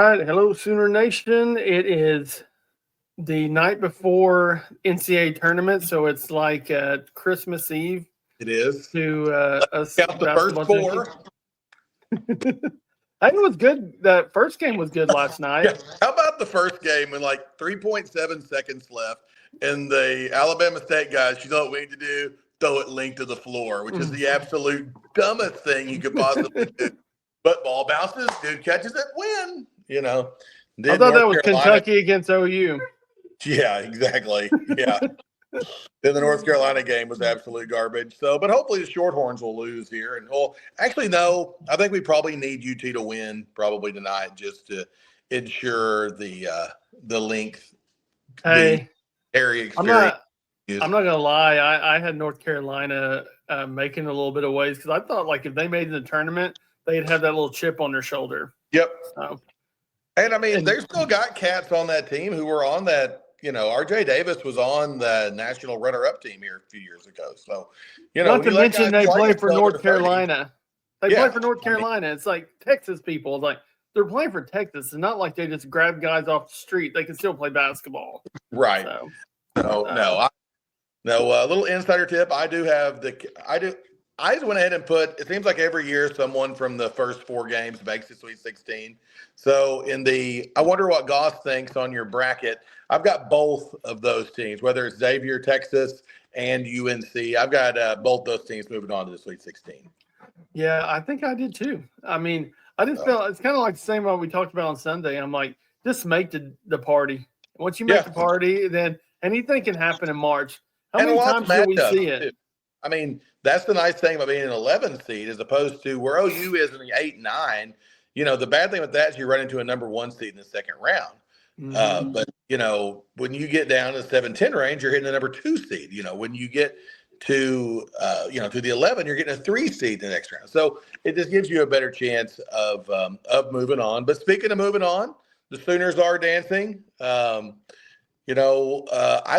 right. Hello, Sooner Nation. It is the night before NCAA tournament, so it's like Christmas Eve It is. to us. Count the first four. I think it was good. That first game was good last night. Yeah. How about the first game with like 3.7 seconds left, and the Alabama State guys, you know what we need to do? Throw it linked to the floor, which is the absolute dumbest thing you could possibly do. But ball bounces, dude catches it, win. You know. I thought that was Kentucky against OU. Yeah, exactly. Yeah. Then the North Carolina game was absolute garbage. So, but hopefully the Shorthorns will lose here. And well, actually, no, I think we probably need UT to win probably tonight just to ensure the length. Hey, the area experience. I'm not gonna lie. I had North Carolina making a little bit of waves because I thought like if they made the tournament, they'd have that little chip on their shoulder. Yep. So, and I mean, they've still got cats on that team who were on that. You know, RJ Davis was on the national runner-up team here a few years ago. So, you know, not to mention they play for North Carolina. They play for North Carolina. It's like Texas people. It's like they're playing for Texas. It's not like they just grab guys off the street. They can still play basketball. Right. So, a little insider tip. I just went ahead and put, it seems like every year someone from the first four games makes the Sweet 16. So I wonder what Goss thinks on your bracket. I've got both of those teams, whether it's Xavier, Texas, and UNC. I've got both those teams moving on to the Sweet 16. Yeah, I think I did too. I mean, I just felt it's kind of like the same one we talked about on Sunday. I'm like, just make the party. Once you make the party, then anything can happen in March. How many times do we see it? I mean, that's the nice thing about being an 11 seed as opposed to where OU is in the 8 and 9. You know, the bad thing with that is you run into a number 1 seed in the second round. Mm-hmm. But, you know, when you get down to the 7-10 range, you're hitting the number 2 seed. You know, when you get to, to the 11, you're getting a 3 seed in the next round. So it just gives you a better chance of moving on. But speaking of moving on, the Sooners are dancing. I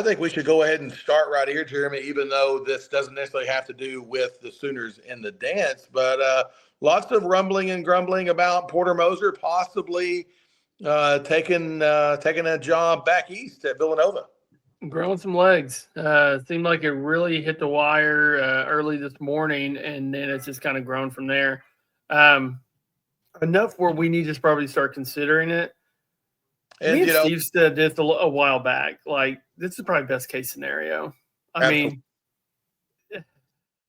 think we should go ahead and start right here, Jeremy, even though this doesn't necessarily have to do with the Sooners in the dance. But lots of rumbling and grumbling about Porter Moser possibly taking a job back east at Villanova. Growing some legs. Seemed like it really hit the wire early this morning, and then it's just kind of grown from there. Enough where we need to probably start considering it. And Steve said this a while back. Like, this is probably best case scenario. I mean,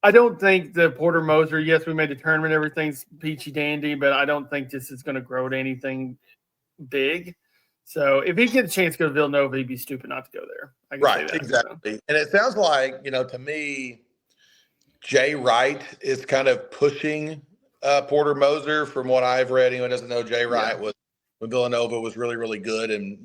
I don't think the Porter Moser, yes, we made the tournament, everything's peachy dandy, but I don't think this is going to grow to anything big. So if he gets a chance to go to Villanova, he'd be stupid not to go there. Right, exactly. So. And it sounds like, to me, Jay Wright is kind of pushing Porter Moser from what I've read. Anyone doesn't know Jay Wright was when Villanova was really, really good. And,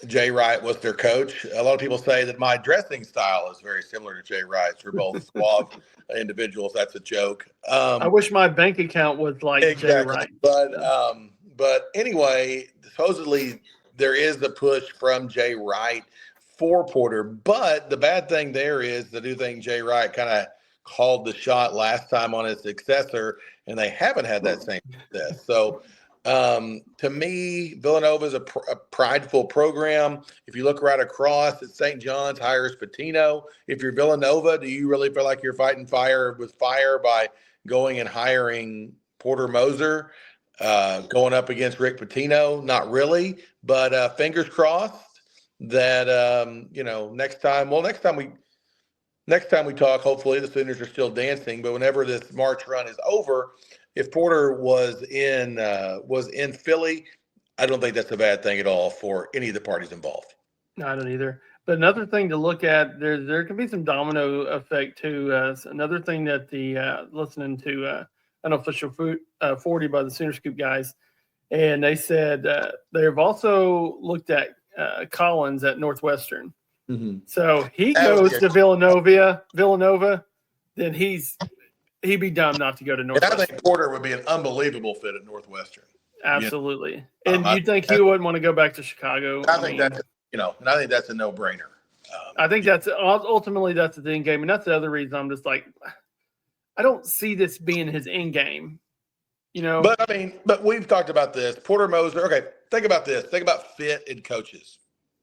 Jay Wright was their coach. A lot of people say that my dressing style is very similar to Jay Wright's. We're both suave individuals. That's a joke. I wish my bank account was like Jay Wright. But anyway, supposedly there is the push from Jay Wright for Porter. But the bad thing there is I do think Jay Wright kind of called the shot last time on his successor, and they haven't had that same success. So, to me, Villanova is a prideful program. If you look right across at St. John's, hires Pitino. If you're Villanova, do you really feel like you're fighting fire with fire by going and hiring Porter Moser, going up against Rick Pitino? Not really, but fingers crossed that next time we talk, hopefully the Sooners are still dancing. But whenever this March run is over, if Porter was in Philly, I don't think that's a bad thing at all for any of the parties involved. No, I don't either. But another thing to look at, there can be some domino effect too. Another thing that the listening to Unofficial 40 by the Sooner Scoop guys, and they said they've also looked at Collins at Northwestern. Mm-hmm. So he goes to Villanova, then he'd be dumb not to go to Northwestern. And I think Porter would be an unbelievable fit at Northwestern. Absolutely. And you think he wouldn't want to go back to Chicago? I think that's a no-brainer. I think that's ultimately that's the end game. And that's the other reason I'm just like, I don't see this being his end game. But I mean, but we've talked about this. Porter Moser. Okay, think about this. Think about fit and coaches.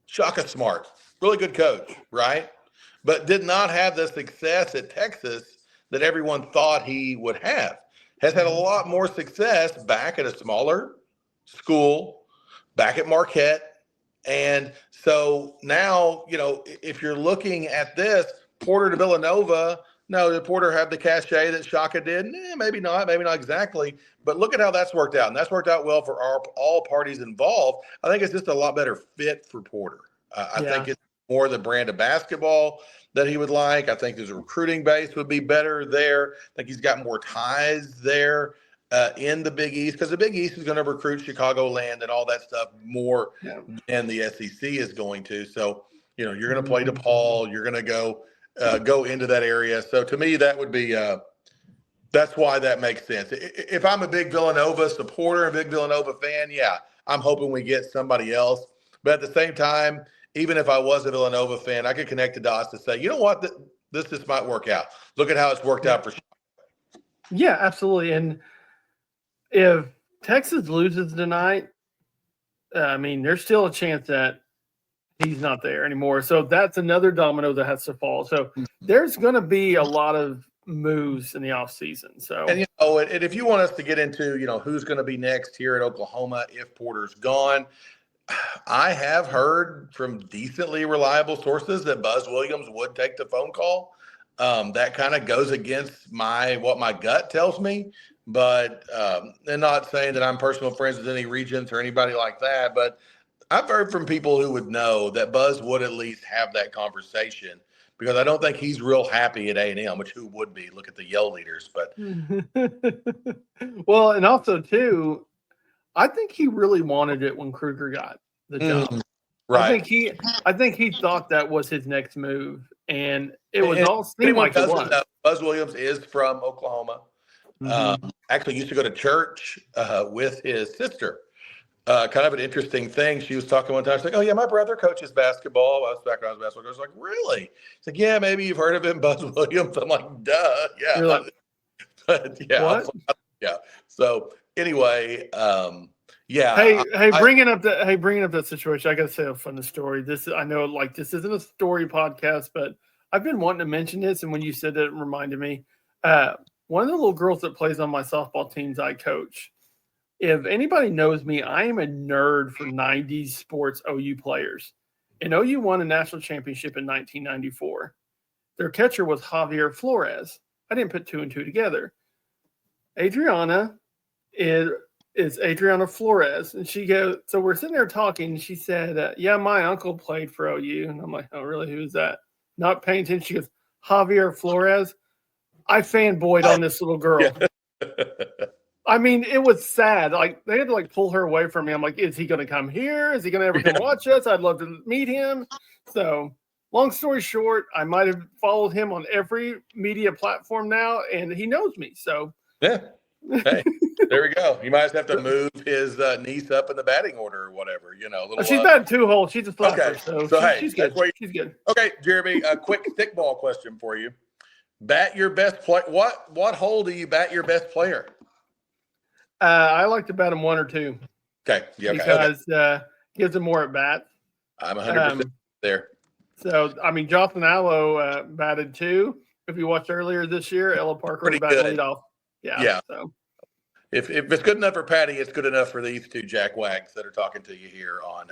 Shaka Smart, really good coach, right? But did not have the success at Texas that everyone thought he would have. Has had a lot more success back at a smaller school, back at Marquette. And so now, if you're looking at this, Porter to Villanova, no, did Porter have the cachet that Shaka did? Maybe not exactly. But look at how that's worked out. And that's worked out well for all parties involved. I think it's just a lot better fit for Porter. I think it's more the brand of basketball that he would like. I think his recruiting base would be better there. I think he's got more ties there in the Big East, because the Big East is going to recruit Chicagoland and all that stuff more than the SEC is going to. So, you're going to play DePaul. You're going to go into that area. So to me, that would be that's why that makes sense. If I'm a big Villanova supporter, a big Villanova fan, I'm hoping we get somebody else. But at the same time, even if I was a Villanova fan, I could connect the dots to say, you know what, this just might work out. Look at how it's worked out for sure. Yeah, absolutely. And if Texas loses tonight, there's still a chance that he's not there anymore. So that's another domino that has to fall. So there's going to be a lot of moves in the offseason. So, and if you want us to get into, who's going to be next here at Oklahoma if Porter's gone, I have heard from decently reliable sources that Buzz Williams would take the phone call. That kind of goes against what my gut tells me. But and not saying that I'm personal friends with any regents or anybody like that, but I've heard from people who would know that Buzz would at least have that conversation, because I don't think he's real happy at A&M, which who would be? Look at the Yell leaders. But well, and also too, I think he really wanted it when Kruger got the job. Right. I think he thought that was his next move, and it was all seemed like it was. Buzz Williams is from Oklahoma. Actually used to go to church with his sister. Kind of an interesting thing. She was talking one time. She's like, "Oh yeah, my brother coaches basketball." I was back when I was basketball. I was like, "Really?" She's like, "Yeah, maybe you've heard of him, Buzz Williams." I'm like, "Duh, yeah." Like, but yeah, what? Yeah. So anyway, yeah. Bringing up that situation, I got to say a funny story. I know this isn't a story podcast, but I've been wanting to mention this, and when you said it reminded me. One of the little girls that plays on my softball teams I coach. If anybody knows me, I am a nerd for 90s sports OU players. And OU won a national championship in 1994. Their catcher was Javier Flores. I didn't put two and two together. Adriana is Adriana Flores. And she goes, so we're sitting there talking. And she said, yeah, my uncle played for OU. And I'm like, oh, really? Who is that? Not paying attention. She goes, Javier Flores. I fanboyed on this little girl. Yeah. It was sad. They had to pull her away from me. I'm like, is he going to come here? Is he going to ever come watch us? I'd love to meet him. So long story short, I might have followed him on every media platform now, and he knows me. So yeah. Hey, there we go. You might just have to move his niece up in the batting order or whatever, she's batting 2 holes. She's a flapper. Okay. So she's good. She's good. Okay, Jeremy, a quick stickball question for you. Bat your best play. What hole do you bat your best player? I like to bat him 1 or 2. Okay. Yeah. Because gives him more at bat. I'm 100% there. So Jocelyn Allo batted 2. If you watched earlier this year, Ella Parker batted lead off. Yeah. So if it's good enough for Patty, it's good enough for these 2 jackwags that are talking to you here on.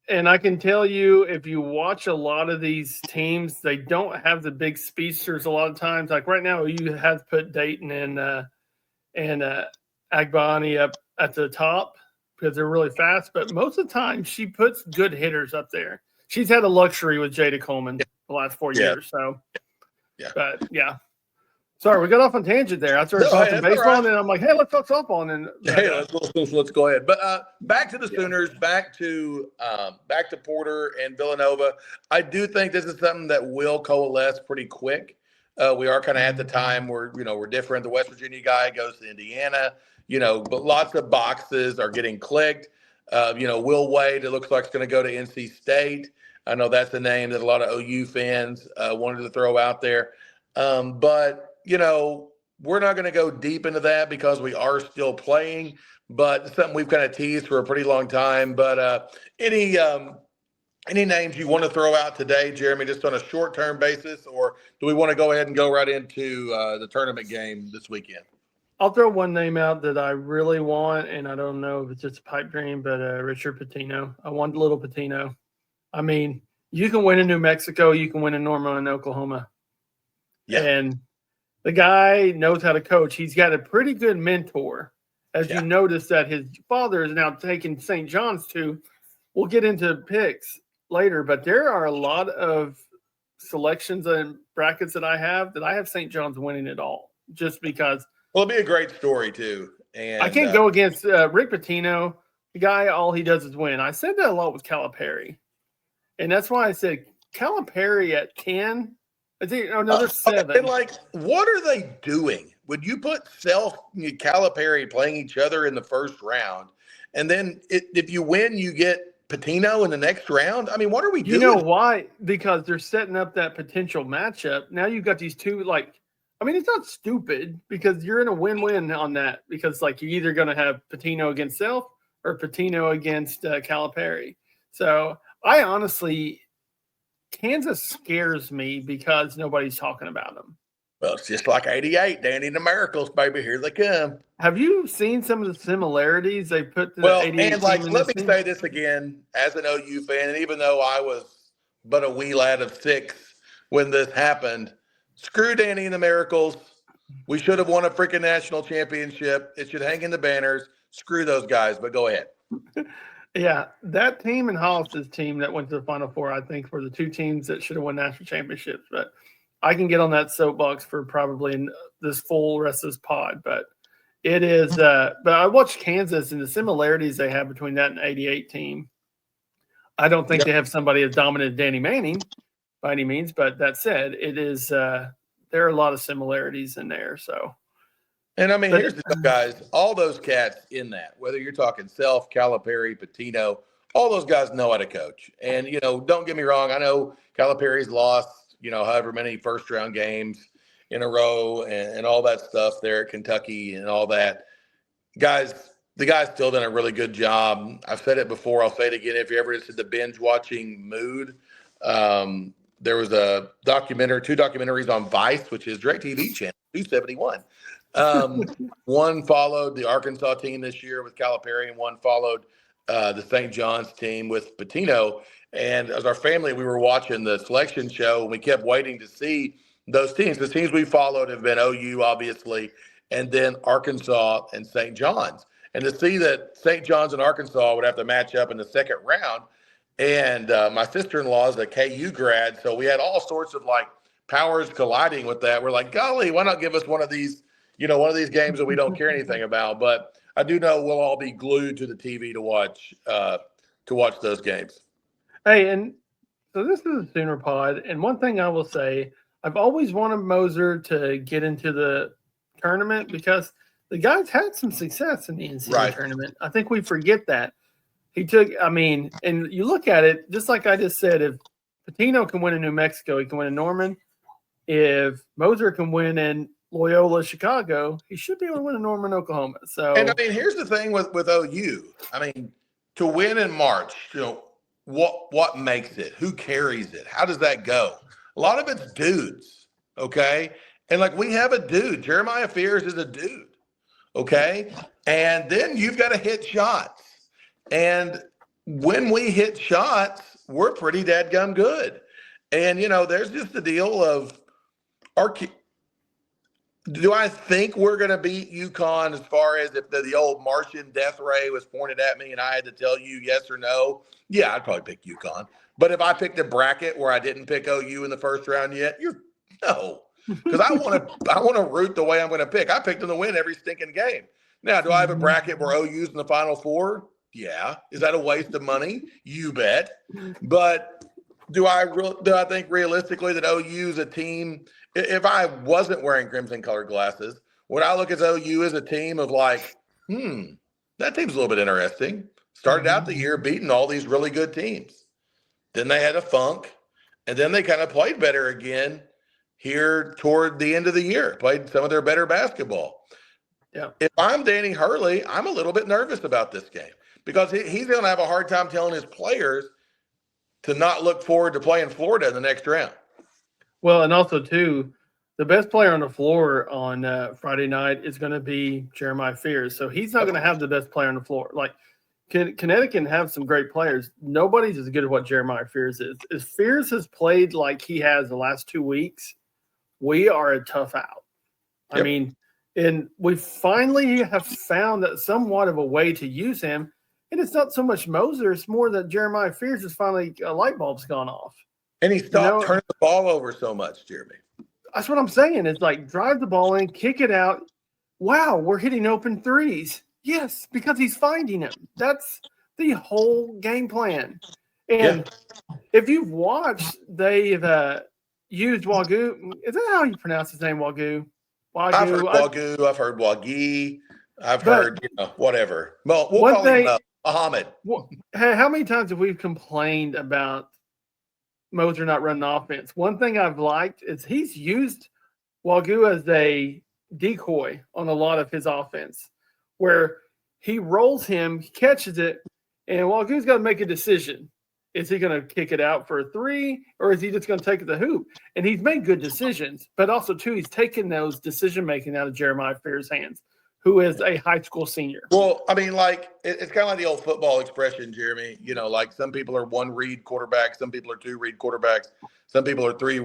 And I can tell you, if you watch a lot of these teams, they don't have the big speedsters a lot of times. Like right now, you have put Dayton and Agbani up at the top because they're really fast. But most of the time, she puts good hitters up there. She's had a luxury with Jada Coleman the last 4 years. So, but yeah. Sorry, we got off on tangent there. I started talking baseball, and I'm like, hey, let's talk softball. And then let's go ahead. But back to the Sooners, back to Porter and Villanova. I do think this is something that will coalesce pretty quick. We are kind of at the time where we're different. The West Virginia guy goes to Indiana, but lots of boxes are getting clicked. Will Wade, it looks like it's going to go to NC State. I know that's the name that a lot of OU fans wanted to throw out there. But we're not going to go deep into that because we are still playing, but it's something we've kind of teased for a pretty long time. But any names you want to throw out today, Jeremy, just on a short-term basis, or do we want to go ahead and go right into the tournament game this weekend? I'll throw one name out that I really want, and I don't know if it's just a pipe dream, but Richard Pitino. I want little Pitino. I mean, you can win in New Mexico, you can win in Norman and Oklahoma. Yeah. And the guy knows how to coach. He's got a pretty good mentor. As you notice that his father is now taking St. John's to. We'll get into picks later, but there are a lot of selections and brackets that I have St. John's winning it all just because. Well, it'll be a great story too. And I can't go against Rick Pitino. The guy, all he does is win. I said that a lot with Calipari. And that's why I said Calipari at 10. I think another 7. And what are they doing? Would you put Calipari playing each other in the first round, and then if you win, you get Pitino in the next round? I mean, what are we doing? You know why? Because they're setting up that potential matchup. Now you've got these two, it's not stupid because you're in a win-win on that because, you're either going to have Pitino against Self or Pitino against Calipari. So I honestly, Kansas scares me because nobody's talking about them. Well, it's just like 88, Danny and the Miracles, baby. Here they come. Have you seen some of the similarities they put to the 88 and let me say this again as an OU fan, and even though I was but a wee lad of 6 when this happened, screw Danny and the Miracles. We should have won a freaking national championship. It should hang in the banners. Screw those guys, but go ahead. Yeah, that team and Hollis's team that went to the Final Four, I think, were the 2 teams that should have won national championships. But I can get on that soapbox for probably this full rest of this pod. But it is but I watched Kansas and the similarities they have between that and 88 team. I don't think they have somebody as dominant as Danny Manning by any means. But that said, it is there are a lot of similarities in there. So. And I mean, here's the deal, guys. All those cats in that, whether you're talking Self, Calipari, Pitino, all those guys know how to coach. And, don't get me wrong. I know Calipari's lost, however many first-round games in a row and all that stuff there at Kentucky and all that. Guys, the guy's still done a really good job. I've said it before. I'll say it again. If you ever just the binge-watching mood, there was a documentary, 2 documentaries on Vice, which is DirecTV channel, 271. One followed the Arkansas team this year with Calipari, and one followed the St. John's team with Pitino. And as our family, we were watching the selection show, and we kept waiting to see those teams. The teams we followed have been OU, obviously, and then Arkansas and St. John's. And to see that St. John's and Arkansas would have to match up in the second round. And my sister-in-law is a KU grad, so we had all sorts of powers colliding with that. We're like, golly, why not give us one of these games that we don't care anything about? But I do know we'll all be glued to the TV to watch those games. Hey, and so this is a Sooner pod, and one thing I will say, I've always wanted Moser to get into the tournament because the guy's had some success in the NCAA tournament. I think we forget that. He took, and you look at it, just like I just said, if Pitino can win in New Mexico, he can win in Norman. If Moser can win in Loyola, Chicago, he should be able to win in Norman, Oklahoma. So, and here's the thing with OU. To win in March, what makes it? Who carries it? How does that go? A lot of it's dudes, okay? And we have a dude. Jeremiah Fears is a dude, okay? And then you've got to hit shots. And when we hit shots, we're pretty dadgum good. And, there's just the deal of do I think we're going to beat UConn as far as if the old Martian death ray was pointed at me and I had to tell you yes or no? Yeah, I'd probably pick UConn. But if I picked a bracket where I didn't pick OU in the first round yet, no. Because I want to root the way I'm going to pick. I picked them to win every stinking game. Now, do I have a bracket where OU's in the Final Four? Yeah. Is that a waste of money? You bet. But do I think realistically that OU is a team? If I wasn't wearing crimson-colored glasses, would I look at OU as a team of that team's a little bit interesting. Started out the year beating all these really good teams. Then they had a funk, and then they kind of played better again here toward the end of the year, played some of their better basketball. Yeah. If I'm Danny Hurley, I'm a little bit nervous about this game because he's going to have a hard time telling his players to not look forward to playing Florida in the next round. Well, and also, too, the best player on the floor on Friday night is going to be Jeremiah Fears. So he's not going to have the best player on the floor. Like, Connecticut can have some great players. Nobody's as good as what Jeremiah Fears is. If Fears has played like he has the last 2 weeks, we are a tough out. Yep. I mean, and we finally have found that somewhat of a way to use him. And it's not so much Moser, it's more that Jeremiah Fears is finally a light bulb's gone off. And he stopped turning the ball over so much, Jeremy. That's what I'm saying. It's like drive the ball in, kick it out. Wow, we're hitting open threes. Yes, because he's finding them. That's the whole game plan. And if you've watched, they've used Wagyu. Is that how you pronounce his name, Wagyu? I've heard Wagyu. I've heard Wagi. I've heard, whatever. Well, we'll call him Muhammad. How many times have we complained about Moser not running offense? One thing I've liked is he's used Wagyu as a decoy on a lot of his offense, where he rolls him, he catches it, and Wagyu's got to make a decision. Is he going to kick it out for a three, or is he just going to take it to the hoop? And he's made good decisions, but also, too, he's taken those decision-making out of Jeremiah Fears' hands, who is a high school senior. Well, I mean, like, it's kind of like the old football expression, Jeremy. Like some people are one-read quarterbacks, some people are two-read quarterbacks, some people are three,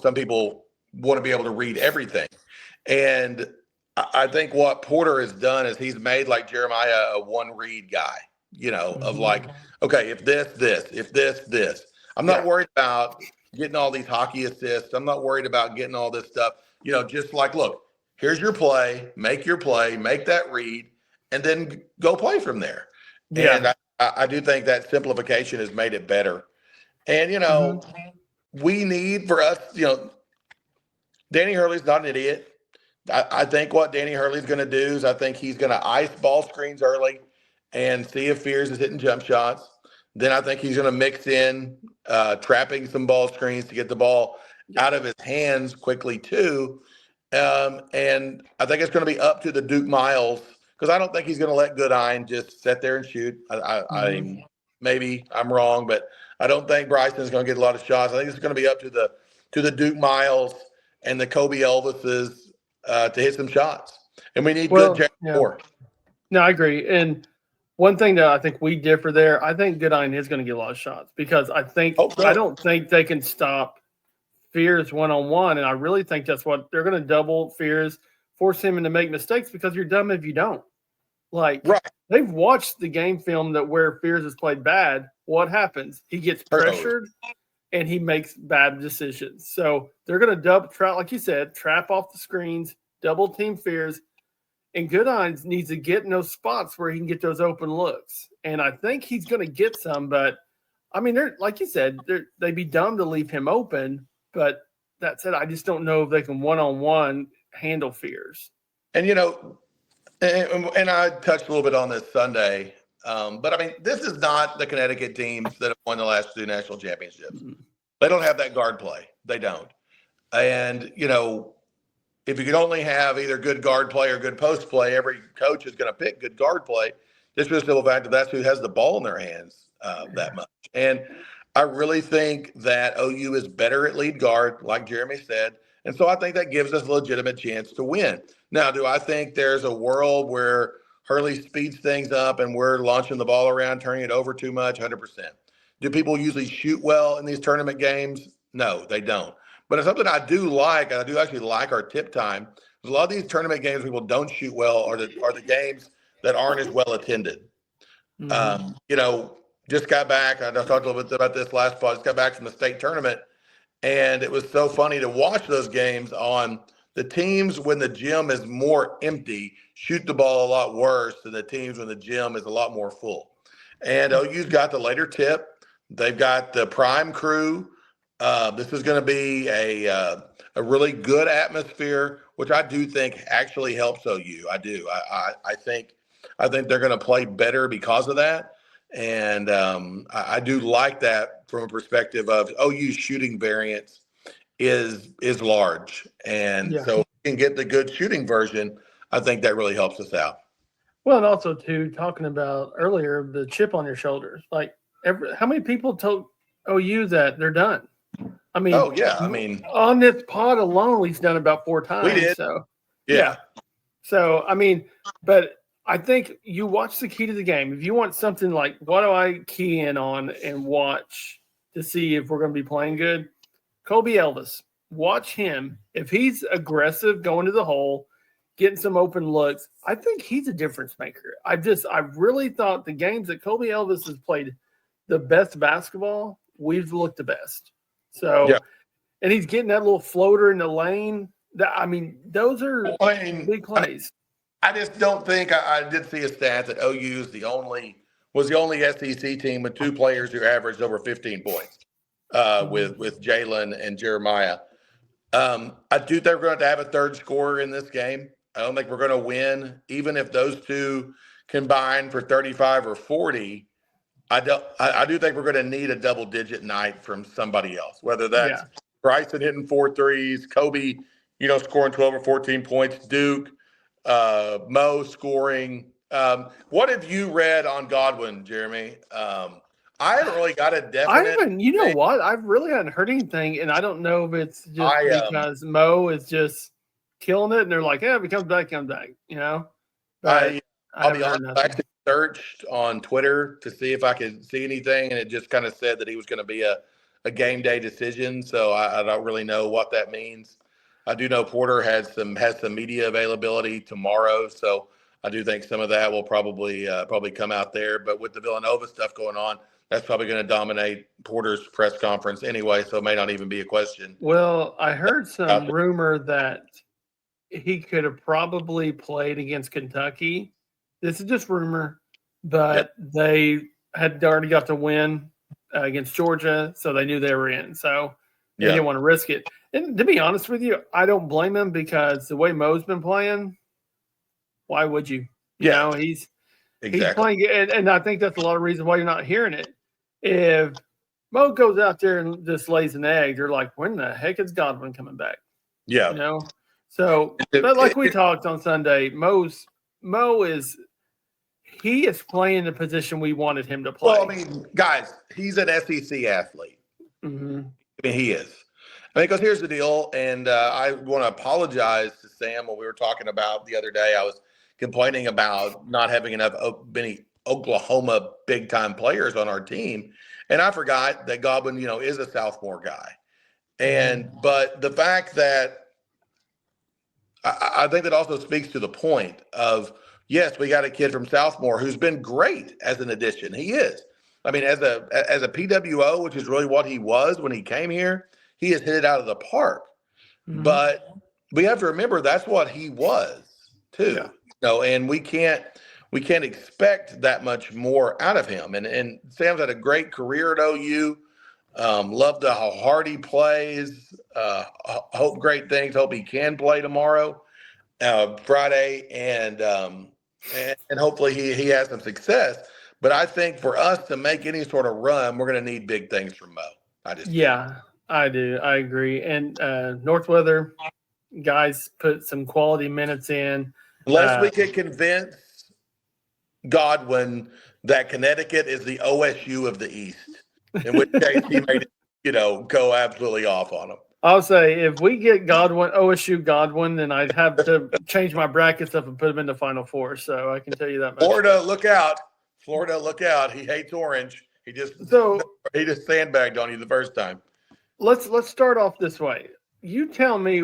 some people want to be able to read everything. And I think what Porter has done is he's made, like, Jeremiah a one-read guy, of like, okay, if this. I'm not worried about getting all these hockey assists. I'm not worried about getting all this stuff. Just like, look, here's your play, make that read, and then go play from there. Yeah. And I do think that simplification has made it better. And, we need for us, Danny Hurley's not an idiot. I think what Danny Hurley's going to do is I think he's going to ice ball screens early and see if Fears is hitting jump shots. Then I think he's going to mix in trapping some ball screens to get the ball out of his hands quickly too. And I think it's going to be up to the Duke Miles because I don't think he's going to let Goodine just sit there and shoot. I maybe I'm wrong, but I don't think Bryson's going to get a lot of shots. I think it's going to be up to the Duke Miles and the Kobe Elvises to hit some shots. And we need good Jack Moore. No, I agree. And one thing that I think we differ there, I think Goodine is going to get a lot of shots because I don't think they can stop Fears one-on-one, and I really think that's what they're going to double Fears, force him to make mistakes because you're dumb if you don't. They've watched the game film that where Fears has played bad. What happens? He gets pressured and he makes bad decisions. So they're going to trap, like you said, trap off the screens, double team Fears, and Goodine needs to get in those spots where he can get those open looks. And I think he's going to get some, but I mean, they're like you said, they'd be dumb to leave him open. But that said, I just don't know if they can one-on-one handle Fears. And, and I touched a little bit on this Sunday, but I mean, this is not the Connecticut teams that have won the last two national championships. Mm-hmm. They don't have that guard play. They don't. And, if you could only have either good guard play or good post play, every coach is going to pick good guard play just for the simple fact that that's who has the ball in their hands that much. And I really think that OU is better at lead guard, like Jeremy said. And so I think that gives us a legitimate chance to win. Now, do I think there's a world where Hurley speeds things up and we're launching the ball around, turning it over too much? 100%. Do people usually shoot well in these tournament games? No, they don't. But it's something I do like, and I do actually like our tip time. A lot of these tournament games people don't shoot well are the games that aren't as well attended. Mm-hmm. Just got back. I talked a little bit about this last fall. Just got back from the state tournament, and it was so funny to watch those games on the teams when the gym is more empty, shoot the ball a lot worse than the teams when the gym is a lot more full. And OU's got the later tip. They've got the prime crew. This is going to be a really good atmosphere, which I do think actually helps OU. I do. I think they're going to play better because of that. And I do like that from a perspective of OU's shooting variance is large. And so if we can get the good shooting version, I think that really helps us out. Well, and also too, talking about earlier, the chip on your shoulders. Like, how many people told OU that they're done? I mean, Oh yeah, I mean, on this pod alone, he's done about 4 times. we did. So Yeah. So I mean, but I think you watch the key to the game. If you want something like, what do I key in on and watch to see if we're going to be playing good? Kobe Elvis. Watch him. If he's aggressive, going to the hole, getting some open looks, I think he's a difference maker. I really thought the games that Kobe Elvis has played the best basketball, we've looked the best. So, and he's getting that little floater in the lane. Those are big plays. I just don't think I did see a stat that OU is was the only SEC team with 2 players who averaged over 15 points with Jalen and Jeremiah. I do think we're going to have a third scorer in this game. I don't think we're going to win, even if those 2 combine for 35 or 40. I do think we're going to need a double-digit night from somebody else, whether that's Bryson hitting 4 threes, Kobe, scoring 12 or 14 points, Duke, Mo scoring. What have you read on Godwin, Jeremy? I haven't really got a definite. You know what? I really hadn't heard anything, and I don't know if it's just because Mo is just killing it, and they're like, "Yeah, if he comes back, comes back." But I'll be honest. I actually searched on Twitter to see if I could see anything, and it just kind of said that he was going to be a game day decision. So I don't really know what that means. I do know Porter has some media availability tomorrow, so I do think some of that will probably come out there. But with the Villanova stuff going on, that's probably going to dominate Porter's press conference anyway, so it may not even be a question. Well, I heard some rumor that he could have probably played against Kentucky. This is just rumor, but they had already got to win against Georgia, so they knew they were in. So they didn't want to risk it. And to be honest with you, I don't blame him because the way Mo's been playing, why would you? He's playing, and I think that's a lot of reasons why you're not hearing it. If Mo goes out there and just lays an egg, you're like, when the heck is Godwin coming back? Yeah. So, but like we talked on Sunday, Mo is playing the position we wanted him to play. Well, I mean, guys, he's an SEC athlete. Mm-hmm. I mean, he is. Because here's the deal, and I want to apologize to Sam. What we were talking about the other day, I was complaining about not having enough many Oklahoma big-time players on our team, and I forgot that Godwin, is a sophomore guy. But the fact that I think that also speaks to the point of, yes, we got a kid from Southmore who's been great as an addition. He is. I mean, as a PWO, which is really what he was when he came here, he has hit it out of the park. Mm-hmm. But we have to remember that's what he was too. And we can't expect that much more out of him. And Sam's had a great career at OU. Love how hard he plays. Hope great things. Hope he can play tomorrow, Friday, and hopefully he has some success. But I think for us to make any sort of run, we're going to need big things from Mo. I do. I agree. And Northweather guys put some quality minutes in. Unless we can convince Godwin that Connecticut is the OSU of the East, in which case he may, go absolutely off on them. I'll say if we get OSU Godwin, then I'd have to change my brackets up and put him in the Final Four. So I can tell you that much. Florida, look out. He hates orange. He just sandbagged on you the first time. Let's start off this way. You tell me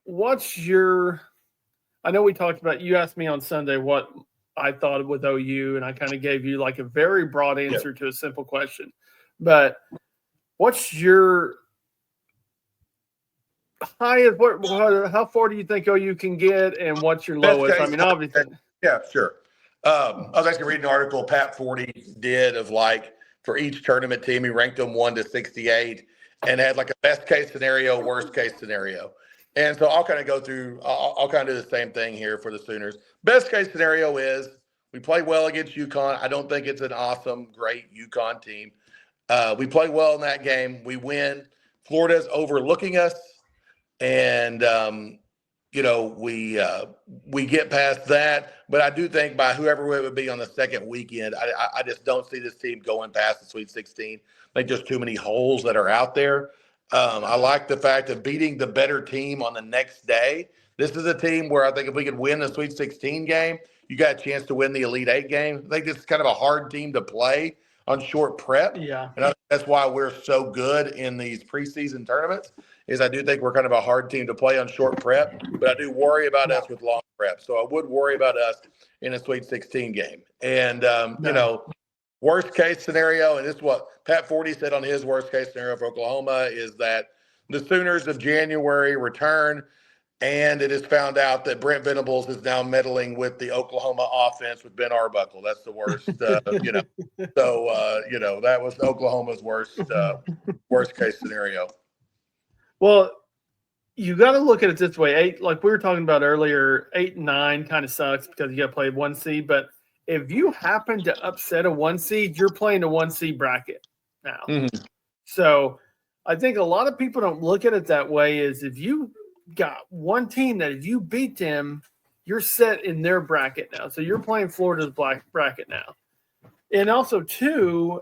what's your – I know we talked about – you asked me on Sunday what I thought with OU, and I kind of gave you like a very broad answer to a simple question. But what's your highest – how far do you think OU can get, and what's your lowest? I mean, obviously – Yeah, sure. I was actually reading an article Pat Forty did of for each tournament team, he ranked them 1 to 68 and had a best case scenario, worst case scenario. And so I'll kind of go through, I'll kind of do the same thing here for the Sooners. Best case scenario is we play well against UConn. I don't think it's an awesome, great UConn team. We play well in that game. We win Florida's overlooking us, and we get past that. But I do think by whoever it would be on the second weekend, I just don't see this team going past the Sweet 16. I think there's too many holes that are out there. I like the fact of beating the better team on the next day. This is a team where I think if we could win the Sweet 16 game, you got a chance to win the Elite Eight game. I think this is kind of a hard team to play on short prep. Yeah. And I think that's why we're so good in these preseason tournaments is I do think we're kind of a hard team to play on short prep, but I do worry about us with long prep. So I would worry about us in a Sweet 16 game. And, worst case scenario, and this is what Pat Forty said on his worst case scenario for Oklahoma, is that the Sooners of January return, and it is found out that Brent Venables is now meddling with the Oklahoma offense with Ben Arbuckle. That's the worst, So, that was Oklahoma's worst case scenario. Well, you got to look at it this way. 8, like we were talking about earlier, 8 and 9 kind of sucks because you got to play 1 seed. But if you happen to upset a 1 seed, you're playing a 1 seed bracket now. Mm-hmm. So I think a lot of people don't look at it that way. Is if you got one team that if you beat them, you're set in their bracket now. So you're playing Florida's bracket now. And also, too,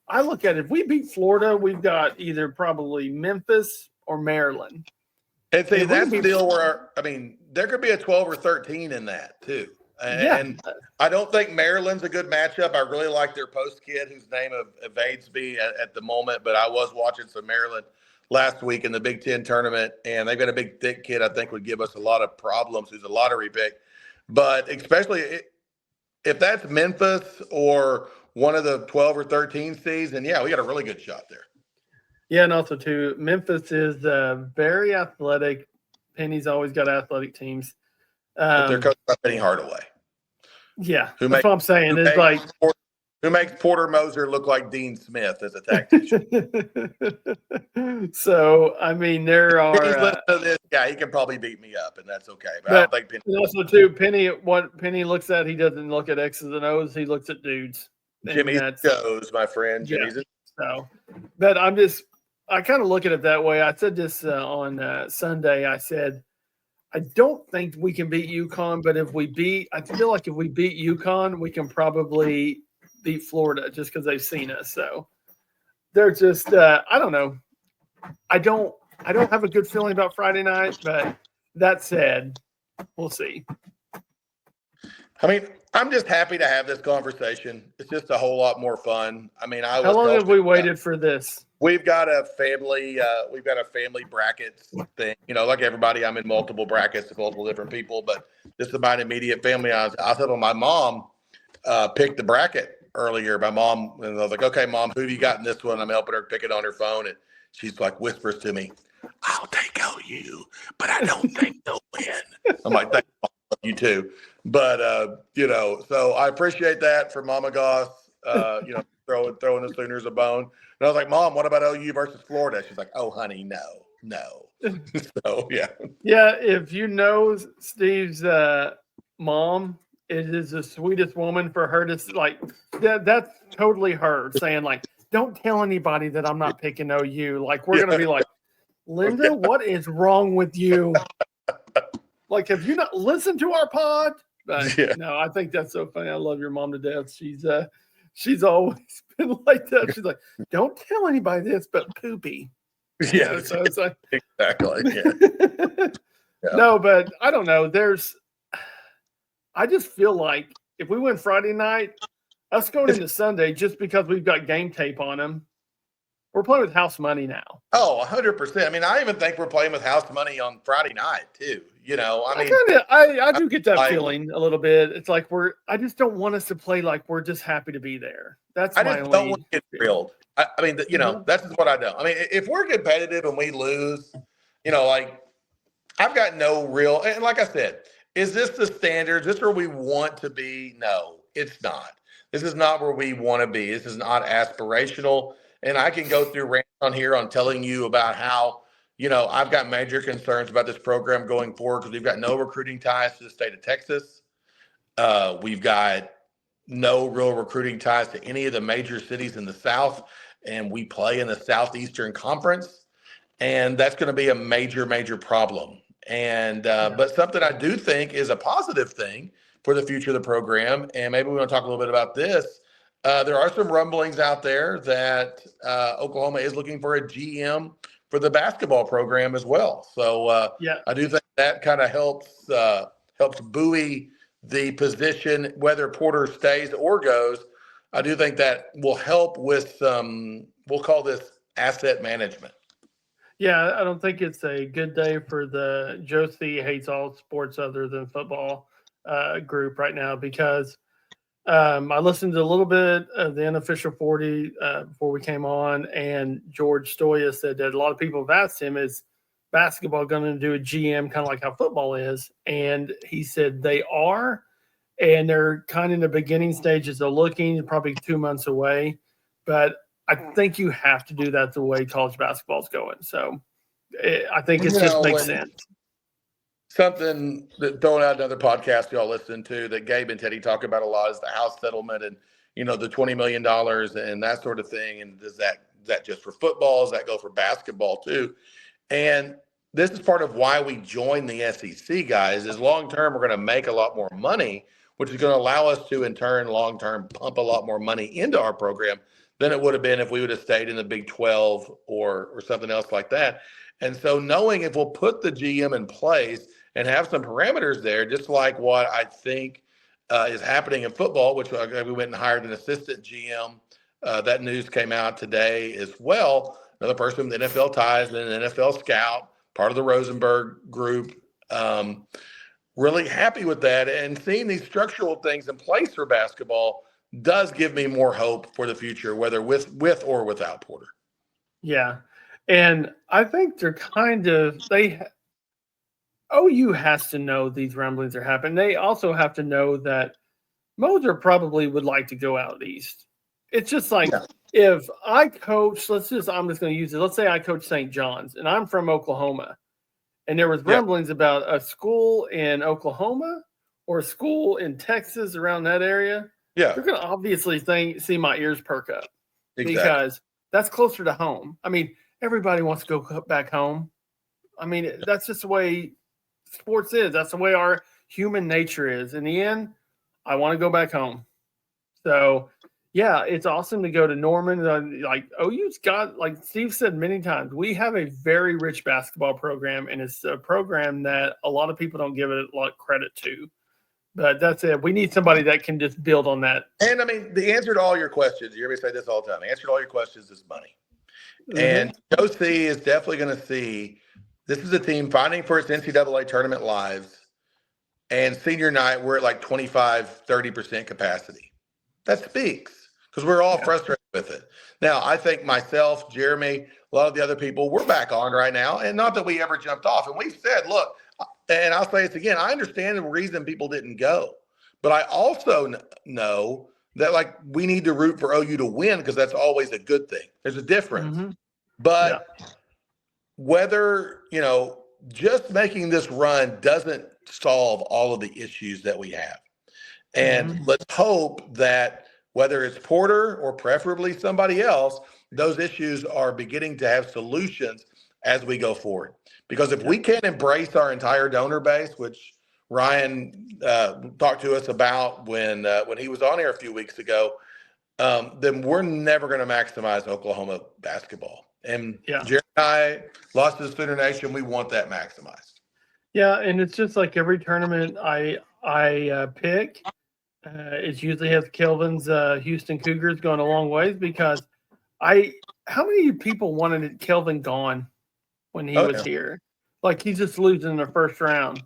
I look at it, if we beat Florida, we've got either probably Memphis or Maryland. And see, that's still where, there could be a 12 or 13 in that, too. And I don't think Maryland's a good matchup. I really like their post kid whose name evades me at the moment, but I was watching some Maryland last week in the Big Ten tournament, and they've got a big, thick kid I think would give us a lot of problems, who's a lottery pick. But especially if that's Memphis or one of the 12 or 13 seeds, then, we got a really good shot there. Yeah, and also, too, Memphis is very athletic. Penny's always got athletic teams. But they're coached by Penny Hardaway. Yeah, that's what I'm saying. It's like who makes Porter Moser look like Dean Smith as a tactician. So, there are. He's listening to this guy. He can probably beat me up, and that's okay. But I don't think Penny. And also, too, what Penny looks at, he doesn't look at X's and O's. He looks at dudes. Jimmy's goes, my friend. Jimmy's. So, but I kind of look at it that way. I said this on Sunday. I said, I don't think we can beat UConn, but I feel like if we beat UConn, we can probably beat Florida just because they've seen us. So they're just, I don't know. I don't have a good feeling about Friday night, but that said, we'll see. I'm just happy to have this conversation. It's just a whole lot more fun. How long have we waited for this? We've got a family brackets thing. Like everybody, I'm in multiple brackets with multiple different people, but this is my immediate family. I was helping my mom pick the bracket earlier. My mom, and I was like, okay, Mom, who do you got in this one? I'm helping her pick it on her phone. And she's like, whispers to me, I'll take OU, but I don't think they'll win. I'm like, thank you too. But, so I appreciate that from Mama Goss, throwing the Sooners a bone. And I was like, Mom, what about OU versus Florida? She's like, oh, honey, no. So, yeah. Yeah, if you know Steve's mom, it is the sweetest woman for her to, that's totally her saying, don't tell anybody that I'm not picking OU. We're going to be like, Linda, what is wrong with you? Have you not listened to our pod? But, no, I think that's so funny. I love your mom to death. She's always been like that. She's like, don't tell anybody this, but Poopy. Yeah, so it's like exactly. Yeah. No, but I don't know. I just feel like if we win Friday night, us going into Sunday, just because we've got game tape on them, we're playing with house money now. Oh, 100%. I even think we're playing with house money on Friday night too. I do get that feeling a little bit. It's like I just don't want us to play like we're just happy to be there. That's I just don't want to get thrilled. That's just what I know. If we're competitive and we lose, I've got no real, and like I said, is this the standards? Is this where we want to be? No, it's not. This is not where we want to be. This is not aspirational. And I can go through rants on here on telling you about how, I've got major concerns about this program going forward because we've got no recruiting ties to the state of Texas. We've got no real recruiting ties to any of the major cities in the South, and we play in the Southeastern Conference. And that's going to be a major, major problem. And but something I do think is a positive thing for the future of the program, and maybe we want to talk a little bit about this. There are some rumblings out there that Oklahoma is looking for a GM for the basketball program as well. So Yeah. I do think that kind of helps buoy the position, whether Porter stays or goes. I do think that will help with some, we'll call this asset management. Yeah, I don't think it's a good day for the Josie hates all sports other than football group right now because I listened to a little bit of the unofficial 40 before we came on, and George Stoya said that a lot of people have asked him, is basketball going to do a GM kind of like how football is? And he said they are, and they're kind of in the beginning stages of looking, probably 2 months away. But I think you have to do that the way college basketball is going. So I think it just makes sense. Something that throwing out another podcast y'all listen to that Gabe and Teddy talk about a lot is the house settlement and the $20 million and that sort of thing. And is that just for football? Does that go for basketball too? And this is part of why we joined the SEC, guys, is long term we're going to make a lot more money, which is going to allow us to in turn long term pump a lot more money into our program than it would have been if we would have stayed in the Big 12 or something else like that. And so knowing if we'll put the GM in place and have some parameters there, just like what I think is happening in football, which we went and hired an assistant GM. That news came out today as well. Another person with NFL ties and an NFL scout, part of the Rosenberg group. Really happy with that. And seeing these structural things in place for basketball does give me more hope for the future, whether with or without Porter. Yeah. And I think they're OU has to know these rumblings are happening. They also have to know that Moser probably would like to go out east. It's just like if I coach, I'm just going to use it. Let's say I coach St. John's and I'm from Oklahoma and there was rumblings about a school in Oklahoma or a school in Texas around that area. Yeah. You're going to obviously see my ears perk up because that's closer to home. I mean, everybody wants to go back home. I mean, that's just the way sports is. That's the way our human nature is. In the end, I want to go back home. So, yeah, it's awesome to go to Norman. Like OU's got, like Steve said many times, we have a very rich basketball program, and it's a program that a lot of people don't give it a lot of credit to. But that's it. We need somebody that can just build on that. And I mean, the answer to all your questions, you hear me say this all the time, the answer to all your questions is money. Mm-hmm. And OC is definitely going to see this is a team fighting for its NCAA tournament lives. And senior night, we're at like 25, 30% capacity. That speaks because we're all frustrated with it. Now, I think myself, Jeremy, a lot of the other people, we're back on right now. And not that we ever jumped off. And we've said, look, and I'll say this again, I understand the reason people didn't go. But I also know that, like, we need to root for OU to win because that's always a good thing. There's a difference. Mm-hmm. But whether, just making this run doesn't solve all of the issues that we have. And let's hope that whether it's Porter or preferably somebody else, those issues are beginning to have solutions as we go forward. Because if we can't embrace our entire donor base, which Ryan talked to us about when he was on here a few weeks ago, then we're never going to maximize Oklahoma basketball. And Jerry and I lost to the Sooner Nation. We want that maximized. Yeah, and it's just like every tournament I pick, it usually has Kelvin's Houston Cougars going a long ways because how many people wanted Kelvin gone when he was here? Like he's just losing in the first round.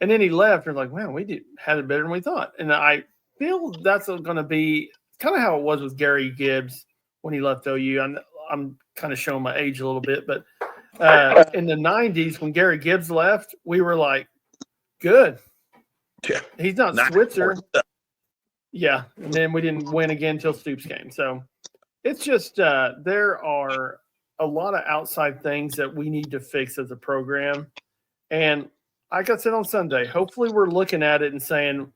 And then he left and like, wow, we had it better than we thought. And I feel that's going to be kind of how it was with Gary Gibbs when he left OU. I'm kind of showing my age a little bit, but in the 90s when Gary Gibbs left, we were like, good. Yeah. He's not Switzer. Yeah. And then we didn't win again until Stoops came. So it's just there are a lot of outside things that we need to fix as a program. And like I said on Sunday, hopefully we're looking at it and saying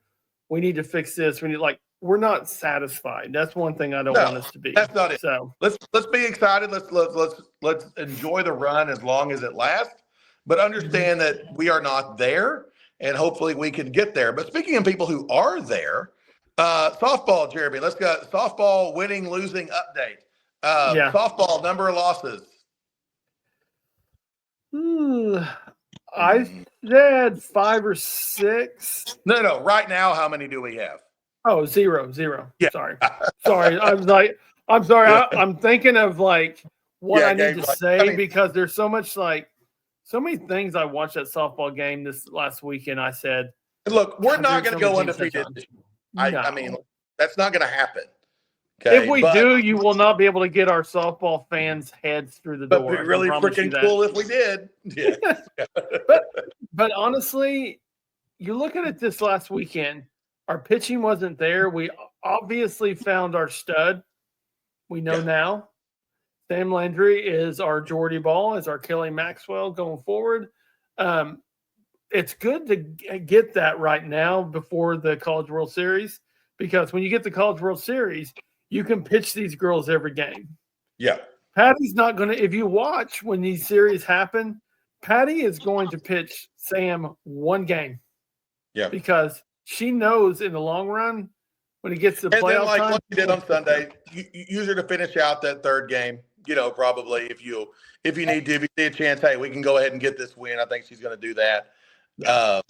we need to fix this. We need, like we're not satisfied. That's one thing I don't No, want us to be. that's not it. So Let's be excited. Let's enjoy the run as long as it lasts, but understand that we are not there, and hopefully we can get there. But speaking of people who are there, softball, Jeremy. Let's go softball winning losing update. yeah. Softball number of losses. I said 5 or 6. No. Right now, how many do we have? Oh, 0. Yeah. Sorry. I'm sorry. Yeah. I'm thinking of like what Yeah, I need to like, say because there's so many things I watched that softball game this last weekend. I said, look, we're not there's going to so go many undefeated. touchdowns. I mean, that's not going to happen. If we do, you will not be able to get our softball fans' heads through the door. But it'd be really freaking cool if we did. Yeah. But honestly, you look at it this last weekend, our pitching wasn't there. We obviously found our stud. We know now. Sam Landry is our Jordy Ball, is our Kelly Maxwell going forward. It's good to get that right now before the College World Series, because when you get the College World Series, you can pitch these girls every game. Yeah. Patty's not going to – if you watch when these series happen, Patty is going to pitch Sam one game. Yeah. Because she knows in the long run when he gets to the playoff time. Like you did on Sunday, you use her to finish out that third game, probably if you need to, if you see a chance, hey, we can go ahead and get this win. I think she's going to do that.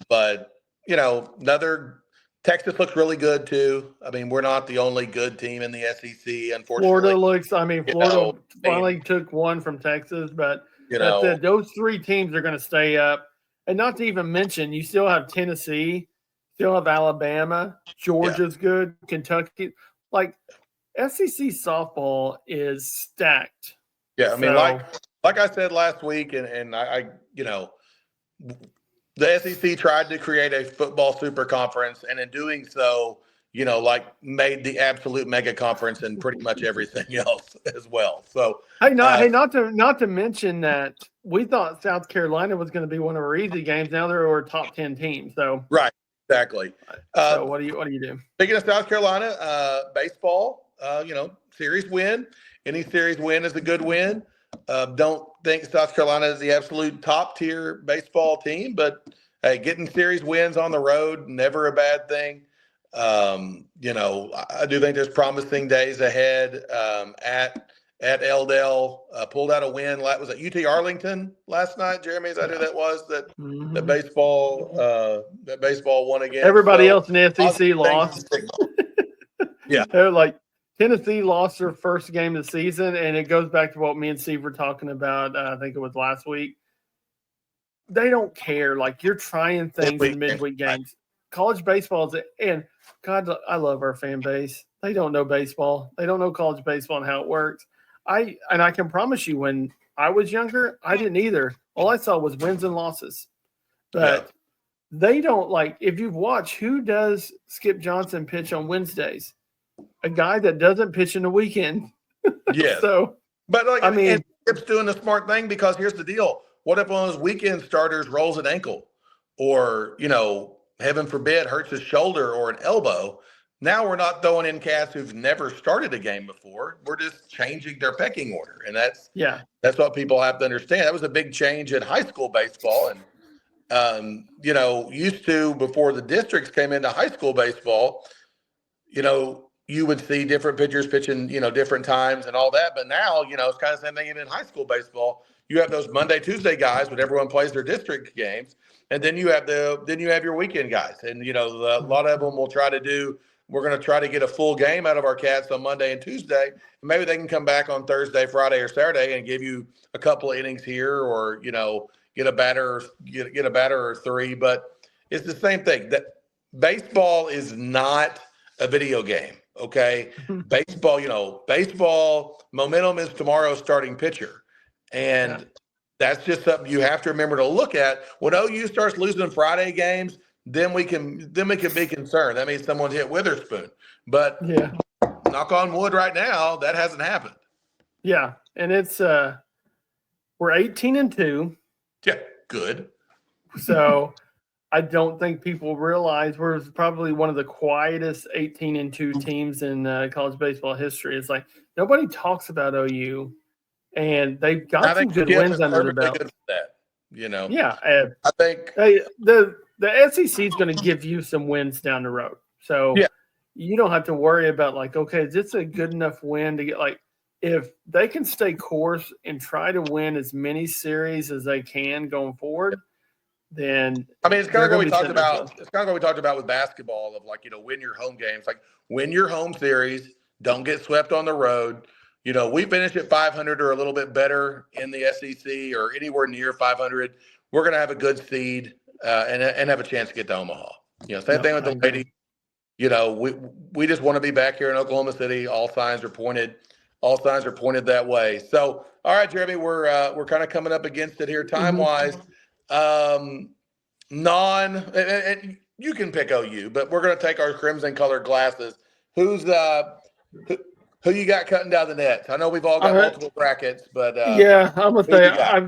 But, another – Texas looks really good too. I mean, we're not the only good team in the SEC, unfortunately. Florida finally took one from Texas, but those 3 teams are going to stay up. And not to even mention, you still have Tennessee, still have Alabama, Georgia's good, Kentucky. Like, SEC softball is stacked. Yeah, I mean, like I said last week, and I the SEC tried to create a football super conference, and in doing so, made the absolute mega conference and pretty much everything else as well. So, not to mention that we thought South Carolina was going to be one of our easy games. Now they're our top 10 team. So right, exactly. So what do you do? Speaking of South Carolina, baseball, series win. Any series win is a good win. Don't think South Carolina is the absolute top tier baseball team, but hey, getting series wins on the road, never a bad thing. I do think there's promising days ahead at Eldell. Pulled out a win. Was it UT Arlington last night, Jeremy? Is that who that was? That baseball won again. Everybody else in the SEC lost. Yeah. They're like, Tennessee lost their first game of the season, and it goes back to what me and Steve were talking about. I think it was last week. They don't care. Like, you're trying things in midweek games. College baseball and God, I love our fan base. They don't know baseball. They don't know college baseball and how it works. I can promise you, when I was younger, I didn't either. All I saw was wins and losses. But they don't, like, if you've watched, who does Skip Johnson pitch on Wednesdays? A guy that doesn't pitch in the weekend. Yeah. But Skip's doing the smart thing, because here's the deal. What if one of those weekend starters rolls an ankle or, heaven forbid, hurts his shoulder or an elbow? Now we're not throwing in cats who've never started a game before. We're just changing their pecking order. And that's what people have to understand. That was a big change in high school baseball. And, used to, before the districts came into high school baseball, you would see different pitchers pitching, different times and all that. But now, it's kind of the same thing even in high school baseball. You have those Monday, Tuesday guys when everyone plays their district games. And then you have your weekend guys. And, a lot of them will try to do, we're going to try to get a full game out of our cats on Monday and Tuesday. And maybe they can come back on Thursday, Friday, or Saturday and give you a couple of innings here, or, get a batter or 3. But it's the same thing. That baseball is not a video game. Okay. Baseball momentum is tomorrow's starting pitcher. And that's just something you have to remember to look at. When OU starts losing Friday games, then we can be concerned. That means someone hit Witherspoon. But knock on wood, right now, that hasn't happened. Yeah. And it's we're 18-2. Yeah, good. So I don't think people realize we're probably one of the quietest 18-2 teams in college baseball history. It's like nobody talks about OU, and they've got some good wins under their belt. Good for that, Yeah, I think the SEC is going to give you some wins down the road, so you don't have to worry about like, okay, is this a good enough win to get like. If they can stay course and try to win as many series as they can going forward, then I mean, it's kind of what we talked about. It's kind of what we talked about with basketball of like, win your home games, like win your home series, don't get swept on the road. We finish at 500 or a little bit better in the SEC or anywhere near 500. We're going to have a good seed and have a chance to get to Omaha. Same thing with the ladies. We just want to be back here in Oklahoma City. All signs are pointed that way. So, all right, Jeremy, we're kind of coming up against it here time wise. And you can pick OU, but we're going to take our crimson colored glasses. Who you got cutting down the nets? I know we've all got multiple brackets, but I'm gonna say I've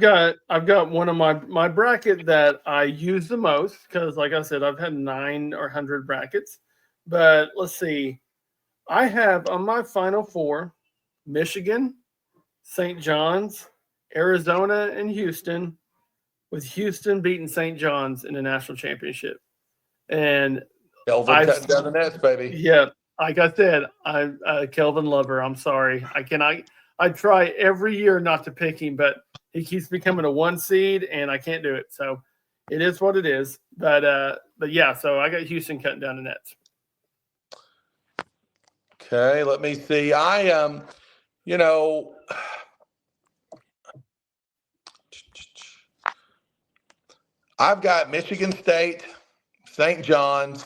got one of my bracket that I use the most because, like I said, I've had 9 or 100 brackets. But let's see, I have on my final 4 Michigan, St. John's, Arizona, and Houston, with Houston beating St. John's in the national championship. And Kelvin cutting down the nets, baby. Yeah, like I said, I'm a Kelvin lover. I'm sorry. I try every year not to pick him, but he keeps becoming a 1 seed, and I can't do it. So it is what it is. But yeah, so I got Houston cutting down the nets. Okay, let me see. I've got Michigan State, St. John's,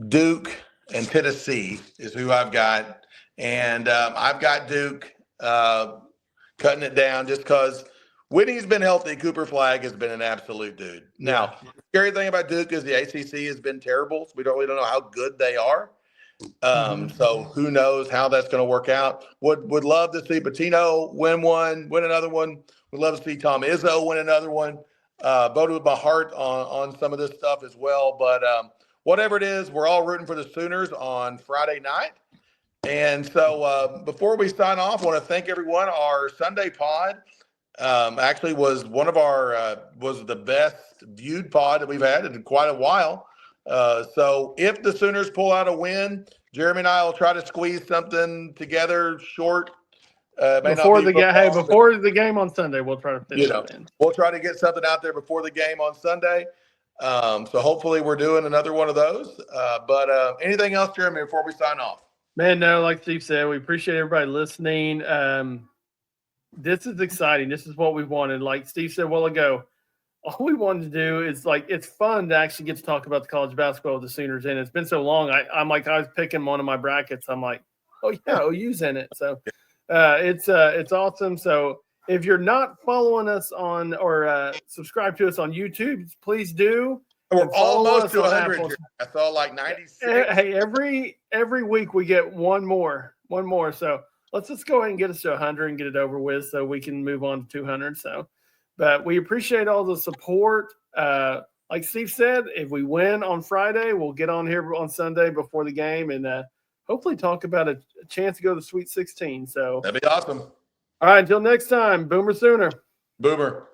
Duke, and Tennessee is who I've got. And I've got Duke cutting it down just because when he's been healthy, Cooper Flagg has been an absolute dude. Now, the scary thing about Duke is the ACC has been terrible. So we don't know how good they are. So who knows how that's going to work out. Would love to see Patino win another one. Would love to see Tom Izzo win another one. Voted with my heart on some of this stuff as well. But whatever it is, we're all rooting for the Sooners on Friday night. And so before we sign off, I want to thank everyone. Our Sunday pod actually was was the best viewed pod that we've had in quite a while. So if the Sooners pull out a win, Jeremy and I will try to squeeze something together short. Before the game on Sunday, we'll try to fit it in. We'll try to get something out there before the game on Sunday. So hopefully we're doing another one of those. But anything else, Jeremy, before we sign off? Man, no, like Steve said, we appreciate everybody listening. This is exciting. This is what we wanted. Like Steve said a while ago, all we wanted to do is it's fun to actually get to talk about the college basketball with the Sooners. And it's been so long. I was picking one of my brackets. I'm like, oh yeah, OU's in it. So it's awesome. So if you're not following us on or subscribe to us on YouTube, please do. We're almost to 100. I saw like 96. Hey, every week we get one more. So let's just go ahead and get us to 100 and get it over with so we can move on to 200. So, but we appreciate all the support. Like Steve said, if we win on Friday, we'll get on here on Sunday before the game and hopefully talk about a chance to go to the Sweet 16. So that'd be awesome. All right, until next time, Boomer Sooner. Boomer.